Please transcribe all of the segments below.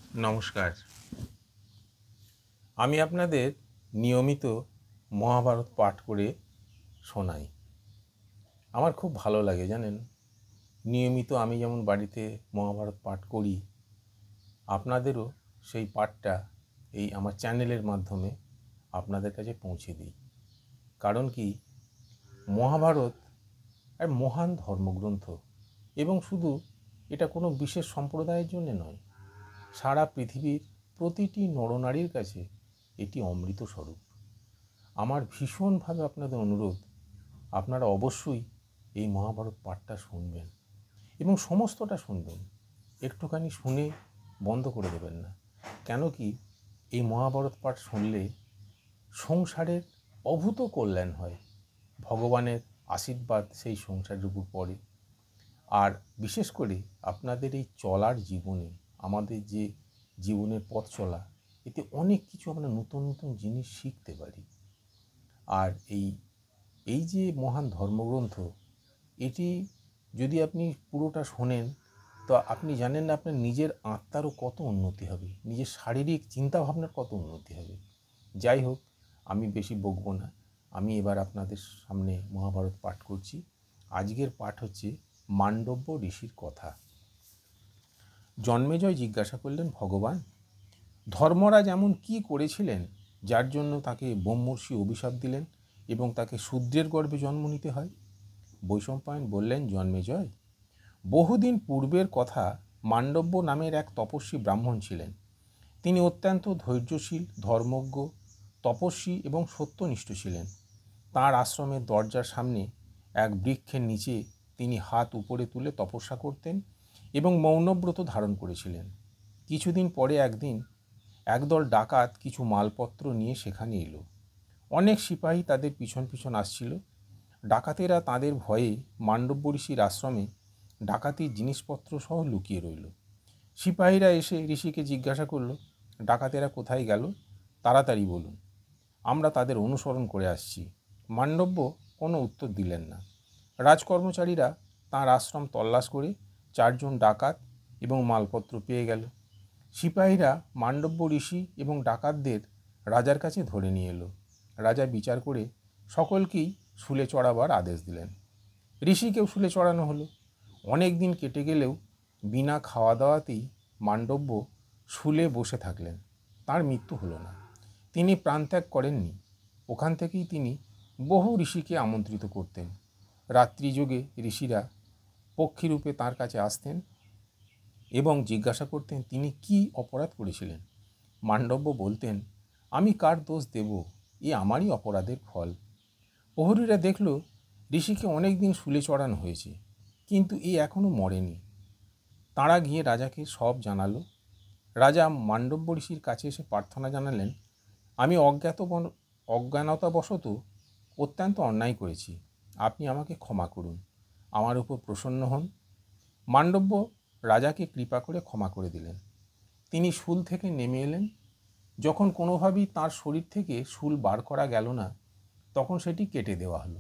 নমস্কার। আমি আপনাদের নিয়মিত মহাভারত পাঠ করে শোনাই। আমার খুব ভালো লাগে জানেন। নিয়মিত আমি যেমন বাড়িতে মহাভারত পাঠ করি, আপনাদেরও সেই পাঠটা এই আমার চ্যানেলের মাধ্যমে আপনাদের কাছে পৌঁছে দিই। কারণ কি, মহাভারত এক মহান ধর্মগ্রন্থ এবং শুধু এটা কোনো বিশেষ সম্প্রদায়ের জন্য নয়, সারা পৃথিবীর প্রতিটি নরনারীর কাছে এটি অমৃত স্বরূপ। আমার ভীষণভাবে আপনাদের অনুরোধ, আপনারা অবশ্যই এই মহাভারত পাঠটা শুনবেন এবং সমস্তটা শুনবেন। একটুখানি শুনে বন্ধ করে দেবেন না। কেন কি, এই মহাভারত পাঠ শুনলে সংসারের অভূত কল্যাণ হয়। ভগবানের আশীর্বাদ সেই সংসারের উপর পড়ে। আর বিশেষ করে আপনাদের এই চলার জীবনে, আমাদের যে জীবনের পথ চলা, এতে অনেক কিছু আমরা নতুন নতুন জিনিস শিখতে পারি। আর এই যে মহান ধর্মগ্রন্থ, এটি যদি আপনি পুরোটা শোনেন, তো আপনি জানেন না আপনার নিজের আত্মারও কত উন্নতি হবে, নিজের শারীরিক চিন্তাভাবনার কত উন্নতি হবে। যাই হোক, আমি বেশি বকবো না। আমি এবার আপনাদের সামনে মহাভারত পাঠ করছি। আজকের পাঠ হচ্ছে মান্ডব্য ঋষির কথা। জন্মেজয় জিজ্ঞাসা করলেন, ভগবান, ধর্মরাজ এমন কি করেছিলেন যার জন্য তাকে ব্রহ্মর্ষি অভিশাপ দিলেন এবং তাকে শূদ্রের গর্ভে জন্ম নিতে হয়? বৈশম্পায়ন বললেন, জন্মেজয়, বহুদিন পূর্বের কথা। মান্ডব্য নামের এক তপস্বী ব্রাহ্মণ ছিলেন। তিনি অত্যন্ত ধৈর্যশীল, ধর্মজ্ঞ, তপস্বী এবং সত্যনিষ্ঠ ছিলেন। তাঁর আশ্রমের দরজার সামনে এক বৃক্ষের নিচে তিনি হাত উপরে তুলে তপস্যা করতেন এবং মৌনব্রত ধারণ করেছিলেন। কিছুদিন পরে একদিন একদল ডাকাত কিছু মালপত্র নিয়ে সেখানে এলো। অনেক সিপাহী তাদের পিছন পিছন আসছিল। ডাকাতেরা তাদের ভয়ে মান্ডব্য ঋষির আশ্রমে ডাকাতির জিনিসপত্র সহ লুকিয়ে রইল। সিপাহীরা এসে ঋষিকে জিজ্ঞাসা করল, ডাকাতেরা কোথায় গেল? তাড়াতাড়ি বলুন, আমরা তাদের অনুসরণ করে আসছি। মান্ডব্য কোনো উত্তর দিলেন না। রাজকর্মচারীরা তাঁর আশ্রম তল্লাশ করে 4 জন ডাকাত এবং মালপত্র পেয়ে গেল। সিপাহীরা মান্ডব্য ঋষি এবং ডাকাতদের রাজার কাছে ধরে নিয়ে এলো। রাজা বিচার করে সকলকেই শুলে চড়াবার আদেশ দিলেন। ঋষিকেও শুলে চড়ানো হলো। অনেক দিন কেটে গেলেও বিনা খাওয়া দাওয়াতেই মান্ডব্য শুলে বসে থাকলেন। তার মৃত্যু হলো না। তিনি প্রাণত্যাগ করেননি। ওখান থেকেই তিনি বহু ঋষিকে আমন্ত্রিত করতেন। রাত্রিযোগে ঋষিরা পক্ষীরূপে তাঁর কাছে আসতেন এবং জিজ্ঞাসা করতেন তিনি কি অপরাধ করেছিলেন। মান্ডব্য বলতেন, আমি কার দোষ দেব, এ আমারই অপরাধের ফল। প্রহরীরা দেখল ঋষিকে অনেক দিন শুলে চড়ানো হয়েছে, কিন্তু এ এখনও মরেনি। তাঁরা গিয়ে রাজাকে সব জানালো। রাজা মান্ডব্য ঋষির কাছে এসে প্রার্থনা জানালেন, আমি অজ্ঞানতাবশত অত্যন্ত অন্যায় করেছি। আপনি আমাকে ক্ষমা করুন, আমার উপর প্রসন্ন হন। মান্ডব্য রাজাকে কৃপা করে ক্ষমা করে দিলেন। তিনি শুল থেকে নেমে এলেন। যখন কোনোভাবেই তাঁর শরীর থেকে শুল বার করা গেল না, তখন সেটি কেটে দেওয়া হলো।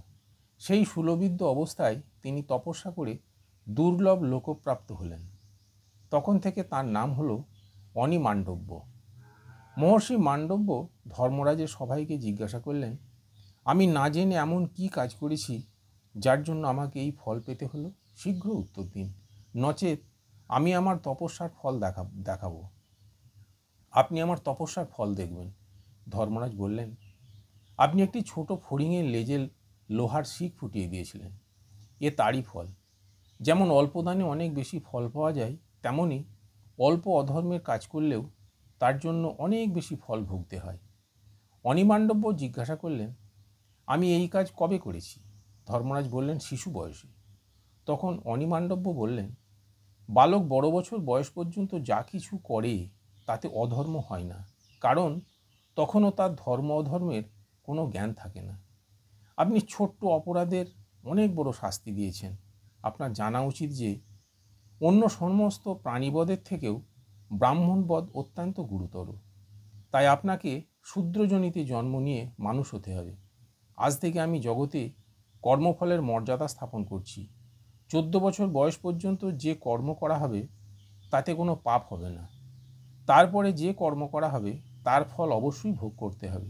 সেই শূলবিদ্ধ অবস্থায় তিনি তপস্যা করে দুর্লভ লোকপ্রাপ্ত হলেন। তখন থেকে তার নাম হলো অনিমান্ডব্য। মহর্ষি মান্ডব্য ধর্মরাজের সবাইকে জিজ্ঞাসা করলেন, আমি না জেনে এমন কি কাজ করেছি যার জন্য আমাকে এই ফল পেতে হলো? শীঘ্র উত্তর দিন, নচেত আমি আমার তপস্যার ফল দেখাবো। আপনি আমার তপস্যার ফল দেখবেন। ধর্মরাজ বললেন, আপনি একটি ছোট ফড়িংয়ের লেজে লোহার শিক ফুটিয়ে দিয়েছিলেন। এ তারই ফল। যেমন অল্প দানে অনেক বেশি ফল পাওয়া যায়, তেমনি অল্প অধর্মের কাজ করলেও তার জন্য অনেক বেশি ফল ভুগতে হয়। অনিমান্ডব্য জিজ্ঞাসা করলেন, আমি এই কাজ কবে করেছি? ধর্মরাজ বললেন, শিশু বয়সে। তখন অনিমান্ডব্য বললেন, বালক বড় বছর বয়স পর্যন্ত যা কিছু করে তাতে অধর্ম হয় না, কারণ তখনও তার ধর্ম অধর্মের কোনো জ্ঞান থাকে না। আপনি ছোট্ট অপরাধের অনেক বড় শাস্তি দিয়েছেন। আপনার জানা উচিত যে অন্য সমস্ত প্রাণীবধের থেকেও ব্রাহ্মণবধ অত্যন্ত গুরুতর। তাই আপনাকে শূদ্রজনিতে জন্ম নিয়ে মানুষ হতে হবে। আজ থেকে আমি জগতে কর্মফলের মর্যাদা স্থাপন করছি। 14 বছর বয়স পর্যন্ত যে কর্ম করা হবে তাতে কোনো পাপ হবে না। তারপরে যে কর্ম করা হবে তার ফল অবশ্যই ভোগ করতে হবে।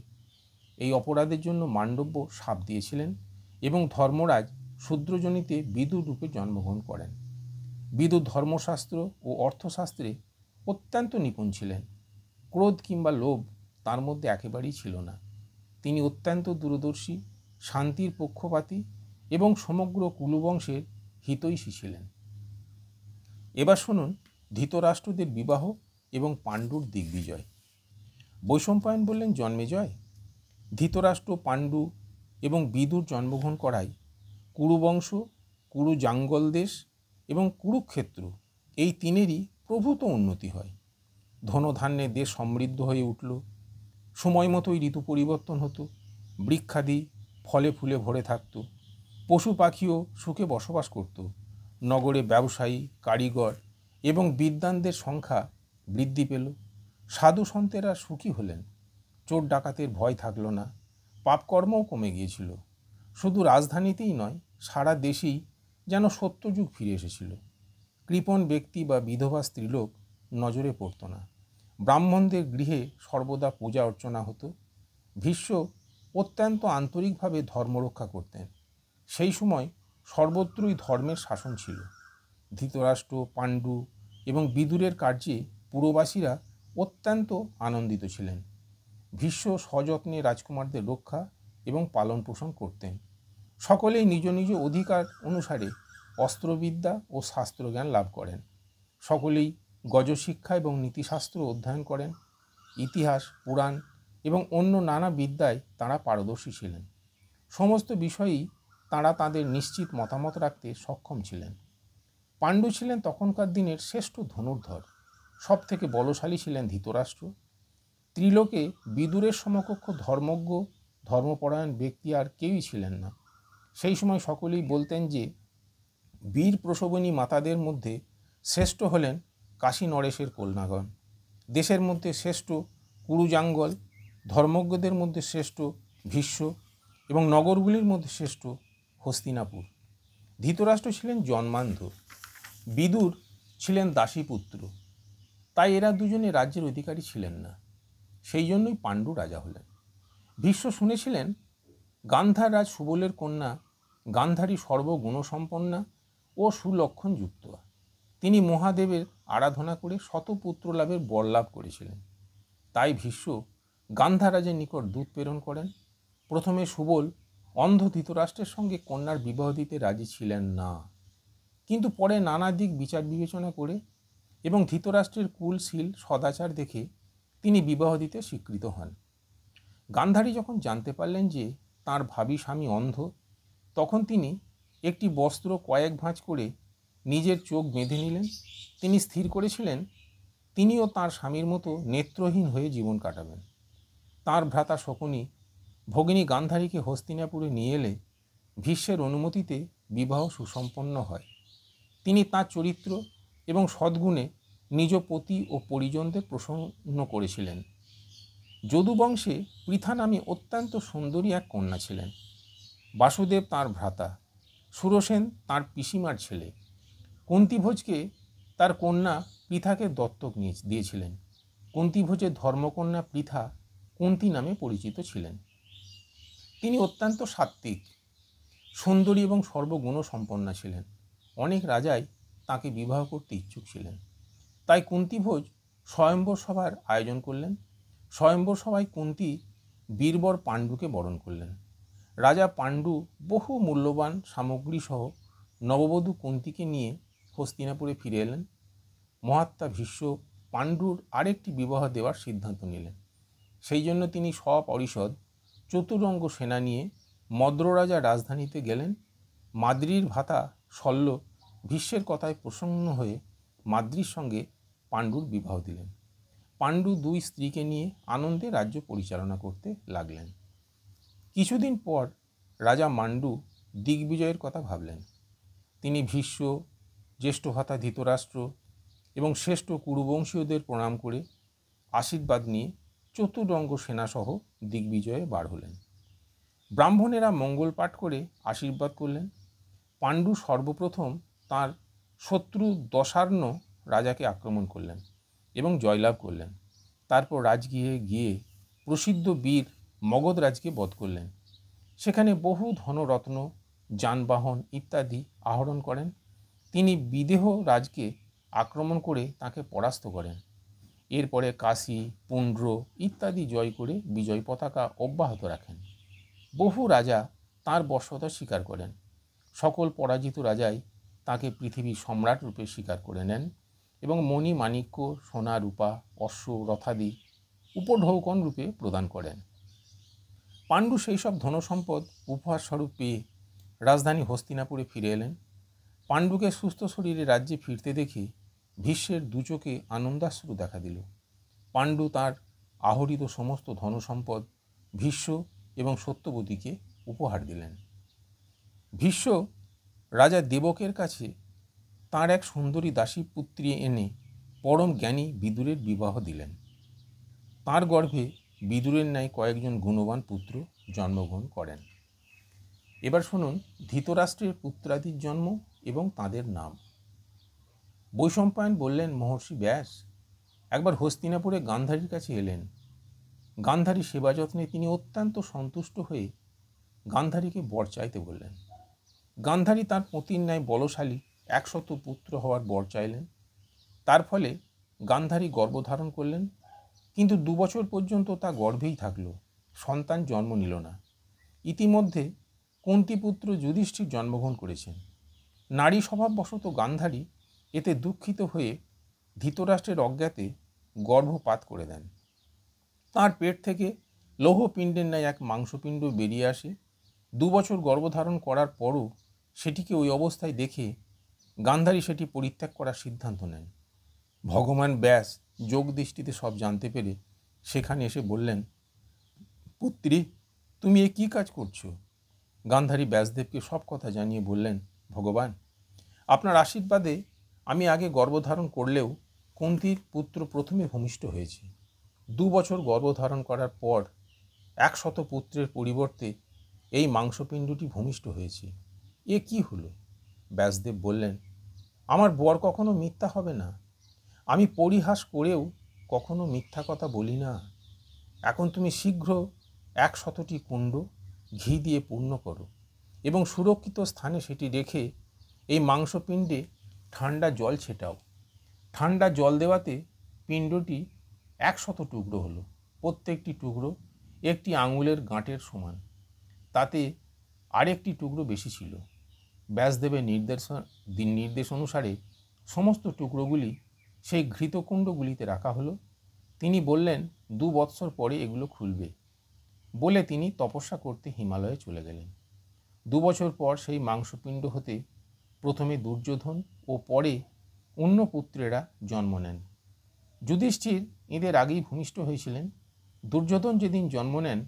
এই অপরাধের জন্য মান্ডব্য শাপ দিয়েছিলেন এবং ধর্মরাজ শূদ্রজনিতে বিদুর রূপে জন্মগ্রহণ করেন। বিদুর ধর্মশাস্ত্র ও অর্থশাস্ত্রে অত্যন্ত নিপুণ ছিলেন। ক্রোধ কিংবা লোভ তার মধ্যে একেবারেই ছিল না। তিনি অত্যন্ত দূরদর্শী, শান্তির পক্ষপাতী এবং সমগ্র কুলবংশের হিতৈষী ছিলেন। এবার শুনুন ধৃতরাষ্ট্রদের বিবাহ এবং পাণ্ডুর দিগ্বিজয়। বৈশম্পায়ন বললেন, জন্মেজয়, ধৃতরাষ্ট্র, পাণ্ডু এবং বিদুর জন্মগ্রহণ করায় কুরুবংশ, কুরু জাঙ্গল দেশ এবং কুরুক্ষেত্র এই তিনেরই প্রভূত উন্নতি হয়। ধনধান্যে দেশ সমৃদ্ধ হয়ে উঠল। সময় মতোই ঋতু পরিবর্তন হতো। বৃক্ষাদি ফলে ফুলে ভরে থাকত। পশু পাখিও সুখে বসবাস করত। নগরে ব্যবসায়ী, কারিগর এবং বিদ্বানদের সংখ্যা বৃদ্ধি পেল। সাধু সন্তেরা সুখী হলেন। চোর ডাকাতের ভয় থাকল না। পাপকর্মও কমে গিয়েছিল। শুধু রাজধানীতেই নয়, সারা দেশেই যেন সত্যযুগ ফিরে এসেছিল। কৃপণ ব্যক্তি বা বিধবা স্ত্রীলোক নজরে পড়ত না। ব্রাহ্মণদের গৃহে সর্বদা পূজা অর্চনা হতো। ভীষ্ম অত্যন্ত আন্তরিকভাবে ধর্ম রক্ষা করতেন। সেই সময় সর্বত্রই ধর্মের শাসন ছিল। ধৃতরাষ্ট্র, পাণ্ডু এবং বিদুরের কার্যে পুরবাসীরা অত্যন্ত আনন্দিত ছিলেন। ভীষ্ম সযত্নে রাজকুমারদের রক্ষা এবং পালন পোষণ করতেন। সকলেই নিজ নিজ অধিকার অনুসারে অস্ত্রবিদ্যা ও শাস্ত্রজ্ঞান লাভ করেন। সকলেই গজশিক্ষা এবং নীতিশাস্ত্র অধ্যয়ন করেন। ইতিহাস, পুরাণ এবং অন্য নানা বিদ্যায় তাঁরা পারদর্শী ছিলেন। সমস্ত বিষয়েই তাঁরা তাঁদের নিশ্চিত মতামত রাখতে সক্ষম ছিলেন। পাণ্ডু ছিলেন তখনকার দিনের শ্রেষ্ঠ ধনুর্ধর। সব থেকে বলশালী ছিলেন ধৃতরাষ্ট্র। ত্রিলোকে বিদুরের সমকক্ষ ধর্মজ্ঞ, ধর্মপরায়ণ ব্যক্তি আর কেউই ছিলেন না। সেই সময় সকলেই বলতেন যে বীর প্রসবনী মাতাদের মধ্যে শ্রেষ্ঠ হলেন কাশী নরেশের কন্যাগণ, দেশের মধ্যে শ্রেষ্ঠ কুরুজাঙ্গল, ধর্মজ্ঞদের মধ্যে শ্রেষ্ঠ ভীষ্ম এবং নগরগুলির মধ্যে শ্রেষ্ঠ হস্তিনাপুর। ধৃতরাষ্ট্র ছিলেন জন্মান্ধ, বিদুর ছিলেন দাসীপুত্র। তাই এরা দুজনে রাজ্যের অধিকারী ছিলেন না। সেই জন্যই পাণ্ডু রাজা হলেন। ভীষ্ম শুনেছিলেন গান্ধার রাজ সুবলের কন্যা গান্ধারী সর্বগুণসম্পন্না ও সুলক্ষণযুক্ত। তিনি মহাদেবের আরাধনা করে শতপুত্র লাভের বর লাভ করেছিলেন। তাই ভীষ্ম গান্ধারাজের নিকট দূত প্রেরণ করেন। প্রথমে সুবল অন্ধ ধৃতরাষ্ট্রের সঙ্গে কন্যার বিবাহ দিতে রাজি ছিলেন না, কিন্তু পরে নানা দিক বিচার বিবেচনা করে এবং ধৃতরাষ্ট্রের কুলশীল সদাচার দেখে তিনি বিবাহ দিতে স্বীকৃত হন। গান্ধারী যখন জানতে পারলেন যে তাঁর ভাবী স্বামী অন্ধ, তখন তিনি একটি বস্ত্র কয়েক ভাঁজ করে নিজের চোখ বেঁধে নিলেন। তিনি স্থির করেছিলেন তিনিও তাঁর স্বামীর মতো নেত্রহীন হয়ে জীবন কাটাবেন। তাঁর ভ্রাতা শকুনি ভগিনী গান্ধারীকে হস্তিনাপুরে নিয়ে এলে ভীষ্মের অনুমতিতে বিবাহ সুসম্পন্ন হয়। তিনি তাঁর চরিত্র এবং সদ্গুণে নিজ পতি ও পরিজনদের প্রসন্ন করেছিলেন। যদুবংশে পৃথা নামে অত্যন্ত সুন্দরী এক কন্যা ছিলেন। বাসুদেব তাঁর ভ্রাতা, সুরসেন তাঁর পিসিমার ছেলে। কুন্তিভোজকে তার কন্যা পৃথাকে দত্তক দিয়েছিলেন। কুন্তিভোজের ধর্মকন্যা পৃথা কুন্তি নামে পরিচিত ছিলেন। তিনি অত্যন্ত সাত্ত্বিক, সুন্দরী এবং সর্বগুণসম্পন্না ছিলেন। অনেক রাজাই তাকে বিবাহ করতে ইচ্ছুক ছিলেন। তাই কুন্তিভোজ স্বয়ম্বর সভার আয়োজন করলেন। স্বয়ম্বর সভায় কুন্তি বীরবর পাণ্ডুকে বরণ করলেন। রাজা পাণ্ডু বহু মূল্যবান সামগ্রী সহ নববধূ কুন্তিকে নিয়ে হস্তিনাপুরে ফিরে এলেন। মহাত্মা ভীষ্ম পাণ্ডুর আরেকটি বিবাহ দেওয়ার সিদ্ধান্ত নিলেন। সেই জন্য তিনি সপরিষদ চতুরঙ্গ সেনা নিয়ে মদ্র রাজার রাজধানীতে গেলেন। মাদ্রীর ভ্রাতা শল্য ভীষ্মের কথায় প্রসন্ন হয়ে মাদ্রীর সঙ্গে পাণ্ডুর বিবাহ দিলেন। পাণ্ডু দুই স্ত্রীকে নিয়ে আনন্দে রাজ্য পরিচালনা করতে লাগলেন। কিছুদিন পর রাজা মান্ডু দিগ্বিজয়ের কথা ভাবলেন। তিনি ভীষ্ম, জ্যেষ্ঠ ভ্রাতা ধৃতরাষ্ট্র এবং শ্রেষ্ঠ কুরুবংশীয়দের প্রণাম করে আশীর্বাদ নিয়ে চতুরঙ্গ সেনাসহ দিগ্বিজয়ে বার হলেন। ব্রাহ্মণেরা মঙ্গল পাঠ করে আশীর্বাদ করলেন। পাণ্ডু সর্বপ্রথম তাঁর শত্রু দশার্ণ রাজাকে আক্রমণ করলেন এবং জয়লাভ করলেন। তারপর রাজগৃহে গিয়ে প্রসিদ্ধ বীর মগধরাজকে বধ করলেন। সেখানে বহু ধনরত্ন, যানবাহন ইত্যাদি আহরণ করেন। তিনি বিদেহ রাজকে আক্রমণ করে তাকে পরাস্ত করেন। এরপরে কাশী, পুন্ড্র ইত্যাদি জয় করে বিজয় পতাকা অব্যাহত রাখেন। বহু রাজা তাঁর বশ্যতা স্বীকার করেন। সকল পরাজিত রাজাই তাকে পৃথিবীর সম্রাট রূপে স্বীকার করে নেন এবং মণি, মাণিক্য, সোনা, রূপা, অশ্ব, রথাদি উপঢৌকন রূপে প্রদান করেন। পাণ্ডু সেই সব ধনসম্পদ উপহার স্বরূপ পেয়ে রাজধানী হস্তিনাপুরে ফিরে এলেন। পাণ্ডুকে সুস্থ শরীরে রাজ্যে ফিরতে দেখে ভীষ্মের দু চোখে আনন্দাশ্রু দেখা দিল। পাণ্ডু তাঁর আহরিত সমস্ত ধনসম্পদ ভীষ্ম এবং সত্যবতীকে উপহার দিলেন। ভীষ্ম রাজা দেবকের কাছে তাঁর এক সুন্দরী দাসী পুত্রী এনে পরম জ্ঞানী বিদুরের বিবাহ দিলেন। তাঁর গর্ভে বিদুরের ন্যায় কয়েকজন গুণবান পুত্র জন্মগ্রহণ করেন। এবার শুনুন ধৃতরাষ্ট্রের পুত্রাদির জন্ম এবং তাদের নাম। বৈশম্পায়ন বললেন, মহর্ষি ব্যাস একবার হস্তিনাপুরে গান্ধারীর কাছে এলেন। গান্ধারী সেবা যত্নে তিনি অত্যন্ত সন্তুষ্ট হয়ে গান্ধারীকে বর চাইতে বললেন। গান্ধারী তাঁর পতির ন্যায় বলশালী 100 পুত্র হওয়ার বর চাইলেন। তার ফলে গান্ধারী গর্ভধারণ করলেন, কিন্তু 2 বছর পর্যন্ত তা গর্ভেই থাকল, সন্তান জন্ম নিল না। ইতিমধ্যে কুন্তিপুত্র যুধিষ্ঠির জন্মগ্রহণ করেছেন। নারী স্বভাববশত গান্ধারী এতে দুঃখিত হয়ে ধৃতরাষ্ট্রের অজ্ঞাতে গর্ভপাত করে দেন। তাঁর পেট থেকে লৌহপিণ্ডের ন্যায় এক মাংসপিণ্ড বেরিয়ে আসে। 2 বছর গর্ভধারণ করার পরও সেটিকে ওই অবস্থায় দেখে গান্ধারী সেটি পরিত্যাগ করার সিদ্ধান্ত নেন। ভগবান ব্যাস যোগ দৃষ্টিতে সব জানতে পেরে সেখানে এসে বললেন, পুত্রী তুমি এ কী কাজ করছো? গান্ধারী ব্যাসদেবকে সব কথা জানিয়ে বললেন, ভগবান আপনার আশীর্বাদে আমি আগে গর্ভধারণ করলেও কুন্তির পুত্র প্রথমে ভূমিষ্ঠ হয়েছে। 2 বছর গর্ভধারণ করার পর 100 পুত্রের পরিবর্তে এই মাংসপিণ্ডটি ভূমিষ্ঠ হয়েছে। এ কি হলো? ব্যাসদেব বললেন, আমার বর কখনো মিথ্যা হবে না। আমি পরিহাস করেও কখনো মিথ্যা কথা বলি না। এখন তুমি শীঘ্র 100টি কুণ্ড ঘি দিয়ে পূর্ণ করো এবং সুরক্ষিত স্থানে সেটি রেখে এই মাংসপিণ্ডে ঠান্ডা জল ছেটাও। ঠান্ডা জল দেওয়াতে পিণ্ডটি 100 টুকরো হলো। প্রত্যেকটি টুকরো একটি আঙুলের গাঁটের সমান। তাতে আরেকটি টুকরো বেশি ছিল। ব্যাসদেবের নির্দেশ অনুসারে সমস্ত টুকরোগুলি সেই ঘৃতকুণ্ডগুলিতে রাখা হলো। তিনি বললেন, 2 বৎসর পরে এগুলো খুলবে। বলে তিনি তপস্যা করতে হিমালয়ে চলে গেলেন। 2 বছর পর সেই মাংসপিণ্ড হতে প্রথমে দুর্যোধন ও পরে অন্য পুত্রেরা জন্ম নেন। যুধিষ্ঠির এদের আগেই ভূমিষ্ঠ হয়েছিলেন। দুর্যোধন যেদিন জন্ম নেন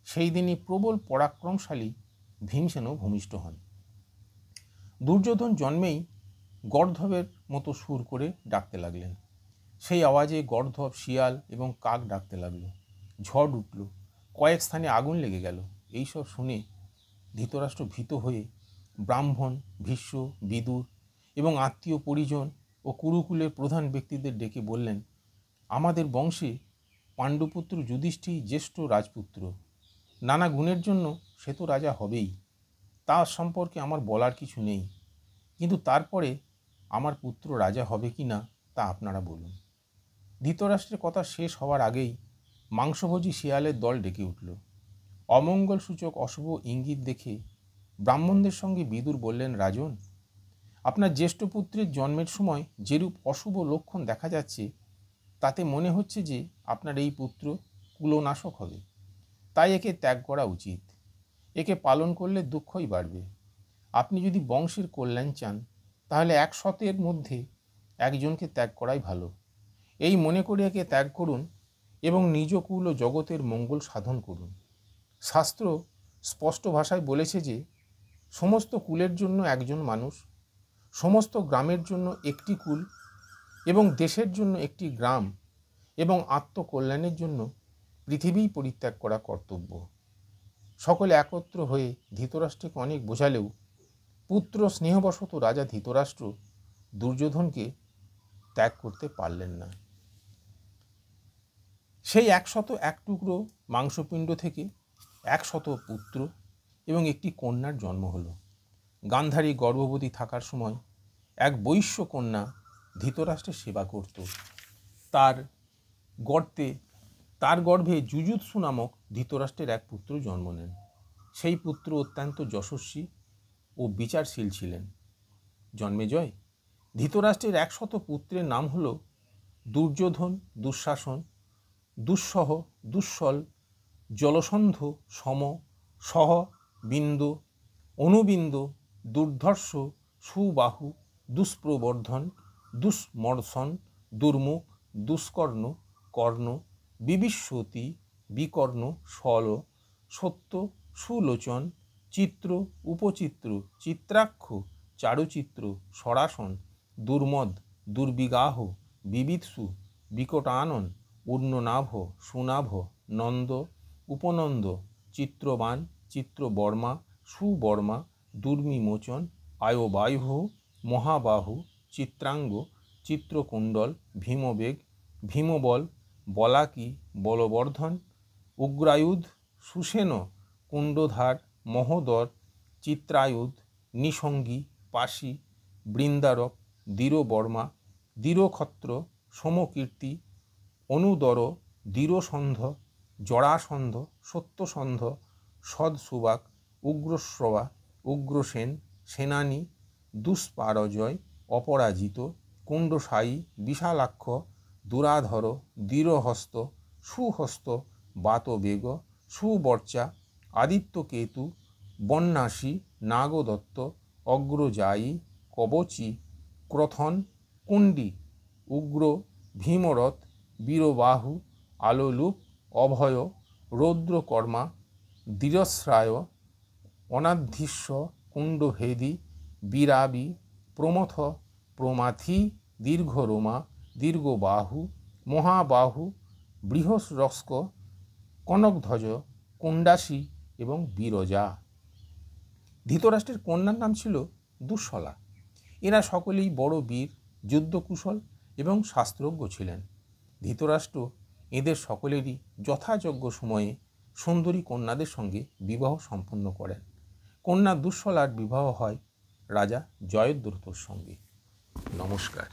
সেই দিনই প্রবল পরাক্রমশালী ভীমসেনও ভূমিষ্ঠ হন। দুর্যোধন জন্মেই গর্ধবের মতো সুর করে ডাকতে লাগলেন। সেই আওয়াজে গর্ধব, শিয়াল এবং কাক ডাকতে লাগলো। ঝড় উঠল, কয়েক স্থানে আগুন লেগে গেল। এইসব শুনে ধৃতরাষ্ট্র ভীত হয়ে ব্রাহ্মণ, ভীষ্ম, বিদুর এবং আত্মীয় পরিজন ও কুরুকুলের প্রধান ব্যক্তিদের ডেকে বললেন, আমাদের বংশে পাণ্ডুপুত্র যুধিষ্ঠির জ্যেষ্ঠ রাজপুত্র। নানা গুণের জন্য সে তো রাজা হবেই, তার সম্পর্কে আমার বলার কিছু নেই, কিন্তু তারপরে আমার পুত্র রাজা হবে কি না তা আপনারা বলুন। ধৃতরাষ্ট্রের কথা শেষ হওয়ার আগেই মাংসভোজী শিয়ালের দল ডেকে উঠল। অমঙ্গলসূচক অশুভ ইঙ্গিত দেখে ব্রাহ্মণদের সঙ্গে বিদুর বললেন, রাজন, আপনার জ্যেষ্ঠ পুত্রের জন্মের সময় যেরূপ অশুভ লক্ষণ দেখা যাচ্ছে তাতে মনে হচ্ছে যে আপনার এই পুত্র কুলনাশক হবে। তাই একে ত্যাগ করা উচিত। একে পালন করলে দুঃখই বাড়বে। আপনি যদি বংশের কল্যাণ চান তাহলে 100-এর মধ্যে একজনকে ত্যাগ করাই ভালো। এই মনে করে একে ত্যাগ করুন এবং নিজ কুল ও জগতের মঙ্গল সাধন করুন। শাস্ত্র স্পষ্ট ভাষায় বলেছে যে সমস্ত কুলের জন্য একজন মানুষ, সমস্ত গ্রামের জন্য একটি কুল এবং দেশের জন্য একটি গ্রাম এবং আত্মকল্যাণের জন্য পৃথিবী পরিত্যাগ করা কর্তব্য। সকলে একত্র হয়ে ধৃতরাষ্ট্রকে অনেক বোঝালেও পুত্র স্নেহবশত রাজা ধৃতরাষ্ট্র দুর্যোধনকে ত্যাগ করতে পারলেন না। সেই 101 টুকরো মাংসপিণ্ড থেকে 100 পুত্র এবং একটি কন্যার জন্ম হলো। গান্ধারী গর্ভবতী থাকার সময় এক বৈশ্য কন্যা ধৃতরাষ্ট্রের সেবা করত। তার গর্ভে যুযুৎসু নামক ধৃতরাষ্ট্রের এক পুত্র জন্ম নেন। সেই পুত্র অত্যন্ত যশস্বী ও বিচারশীল ছিলেন। জন্মেজয় ধৃতরাষ্ট্রের 100 পুত্রের নাম হল দুর্যোধন, দুঃশাসন, দুঃসহ, দুঃসল, জলসন্ধ, সম, সহ, বিন্দ, অনুবিন্দ, দুর্ধর্ষ, সুবাহু, দুষ্প্রবর্ধন, দুষ্মর্ষণ, দুর্মুখ, দুষ্কর্ণ, কর্ণ, বিবিশ্বতী, বিকর্ণ, শল, সত্য, সুলোচন, চিত্র, উপচিত্র, চিত্রাক্ষ, চারুচিত্র, সরাসন, দুর্মদ, দুর্বিগাহ, বিবিৎসু, বিকটানন, ঊর্ণনাভ, সুনাভ, নন্দ, উপনন্দ, চিত্রবান, চিত্রবর্মা, সুবর্মা, দুর্মিমোচন, আয়বায়ুহ, মহাবাহু, চিত্রাঙ্গ, চিত্রকুণ্ডল, ভীমবেগ, ভীমবল, বলাকি, বলবর্ধন, উগ্রায়ুধ, সুসেন, কুণ্ডধার, মহোদর, চিত্রায়ুধ, নিসঙ্গী, পাশি, বৃন্দারক, দীরবর্মা, দীরক্ষত্র, সমকীর্তি, অনুদর, দীরসন্ধ, জরাসন্ধ, সত্যসন্ধ, সদসুবাক, উগ্রশ্রবা, উগ্রসেন, সেনানী, দুষ্পারজয়, অপরাজিত, কুণ্ডসায়ী, বিশালাক্ষ, দুরাধর, দৃঢ়হস্ত, সুহস্ত, বাতবেগ, সুবর্চা, আদিত্যকেতু, বন্যাসী, নাগদত্ত, অগ্রজায়ী, কবচী, ক্রথন, কুণ্ডী, উগ্র, ভীমরথ, বীরবাহু, আলোলুপ, অভয়, রৌদ্রকর্মা, দৃঢ়শ্রায়, অনাধীস্য, কুণ্ডভেদী, বিরাবী, প্রমথ, প্রমাথি, দীর্ঘরোমা, দীর্ঘবাহু, মহাবাহু, বৃহস্রস্ক, কনকধ্বজ, কুণ্ডাসী এবং বিরজা। ধৃতরাষ্ট্রের কন্যার নাম ছিল দুঃশলা। এরা সকলেই বড় বীর, যুদ্ধকুশল এবং শাস্ত্রজ্ঞ ছিলেন। ধৃতরাষ্ট্র এদের সকলেরই যথাযোগ্য সময়ে সুন্দরী কন্যাদের সঙ্গে বিবাহ সম্পন্ন করেন। কন্যা দুঃশলার বিবাহ হয় রাজা জয়দ্রথর সঙ্গে। নমস্কার।